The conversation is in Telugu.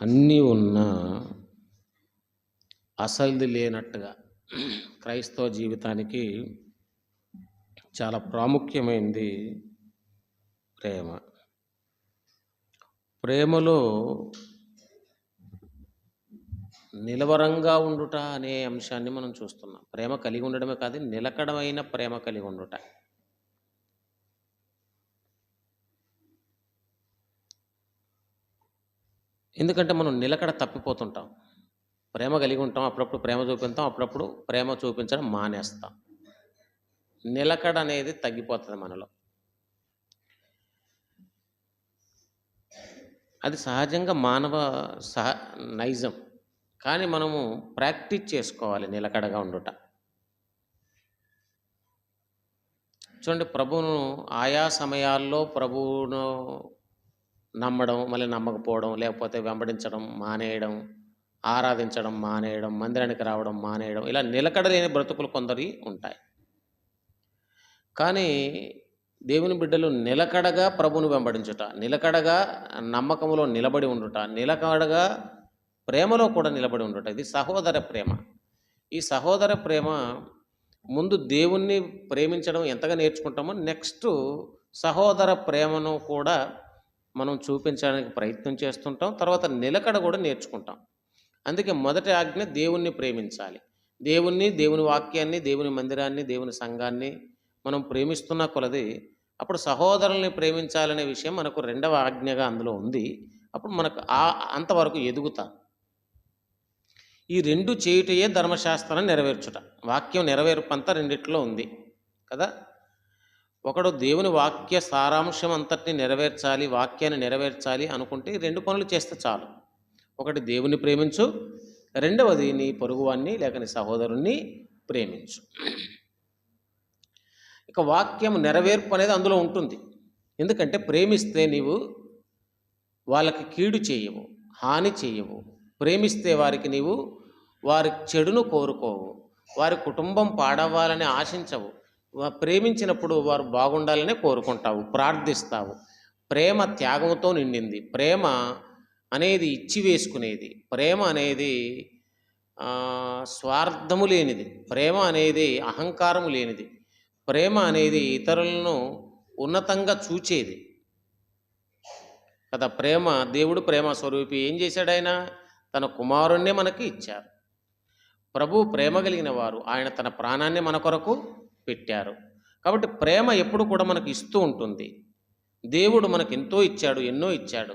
అన్నీ ఉన్నా అసలుది లేనట్టుగా క్రైస్తవ జీవితానికి చాలా ప్రాముఖ్యమైనది ప్రేమ. ప్రేమలో నిలవరంగా ఉండుట అనే అంశాన్ని మనం చూస్తున్నాం. ప్రేమ కలిగి ఉండడమే కాదు, నిలకడమైన ప్రేమ కలిగి ఉండుట. ఎందుకంటే మనం నిలకడ తప్పిపోతుంటాం. ప్రేమ కలిగి ఉంటాం, అప్పుడప్పుడు ప్రేమ చూపిస్తాం, అప్పుడప్పుడు ప్రేమ చూపించడం మానేస్తాం. నిలకడ అనేది తగ్గిపోతుంది మనలో. అది సహజంగా మానవ నైజం. కానీ మనము ప్రాక్టీస్ చేసుకోవాలి నిలకడగా ఉండుట. చూడండి, ప్రభువును ఆయా సమయాల్లో ప్రభువును నమ్మడం, మళ్ళీ నమ్మకపోవడం, లేకపోతే వెంబడించడం మానేయడం, ఆరాధించడం మానేయడం, మందిరానికి రావడం మానేయడం, ఇలా నిలకడలేని బ్రతుకులు కొందరి ఉంటాయి. కానీ దేవుని బిడ్డలు నిలకడగా ప్రభువును వెంబడించుట, నిలకడగా నమ్మకములో నిలబడి ఉండుట, నిలకడగా ప్రేమలో కూడా నిలబడి ఉండుట, ఇది సహోదర ప్రేమ. ఈ సహోదర ప్రేమ ముందు దేవుణ్ణి ప్రేమించడం ఎంతగా నేర్చుకుంటామో, నెక్స్ట్ సహోదర ప్రేమను కూడా మనం చూపించడానికి ప్రయత్నం చేస్తుంటాం. తర్వాత నిలకడ కూడా నేర్చుకుంటాం. అందుకే మొదటి ఆజ్ఞ దేవుణ్ణి ప్రేమించాలి. దేవుణ్ణి, దేవుని వాక్యాన్ని, దేవుని మందిరాన్ని, దేవుని సంఘాన్ని మనం ప్రేమిస్తున్న కొలది అప్పుడు సహోదరుల్ని ప్రేమించాలనే విషయం మనకు రెండవ ఆజ్ఞగా అందులో ఉంది. అప్పుడు మనకు అంతవరకు ఎదుగుతాం. ఈ రెండు చేయుటయే ధర్మశాస్త్రాన్ని నెరవేర్చుట. వాక్యం నెరవేర్పంతా రెండిట్లో ఉంది కదా. ఒకడు దేవుని వాక్య సారాంశం అంతటిని నెరవేర్చాలి, వాక్యాన్ని నెరవేర్చాలి అనుకుంటే ఈ రెండు పనులు చేస్తే చాలు. ఒకటి దేవుని ప్రేమించు, రెండవది నీ పొరుగువాన్ని లేక నీ సహోదరుణ్ణి ప్రేమించు. ఇక వాక్యం నెరవేర్పు అనేది అందులో ఉంటుంది. ఎందుకంటే ప్రేమిస్తే నీవు వాళ్ళకి కీడు చేయవు, హాని చేయవు. ప్రేమిస్తే వారికి నీవు వారి చెడును కోరుకోవు, వారి కుటుంబం పాడవ్వాలని ఆశించవు. ప్రేమించినప్పుడు వారు బాగుండాలనే కోరుకుంటావు, ప్రార్థిస్తావు. ప్రేమ త్యాగంతో నిండింది. ప్రేమ అనేది ఇచ్చివేసుకునేది. ప్రేమ అనేది స్వార్థము లేనిది. ప్రేమ అనేది అహంకారము లేనిది. ప్రేమ అనేది ఇతరులను ఉన్నతంగా చూచేది కదా. ప్రేమ, దేవుడు ప్రేమ స్వరూపి. ఏం చేశాడు ఆయన? తన కుమారుణ్ణే మనకి ఇచ్చారు. ప్రభు ప్రేమ కలిగిన వారు, ఆయన తన ప్రాణాన్ని మన కొరకు పెట్టారు. కాబట్టి ప్రేమ ఎప్పుడు కూడా మనకు ఇస్తూ ఉంటుంది. దేవుడు మనకు ఎంతో ఇచ్చాడు, ఎన్నో ఇచ్చాడు.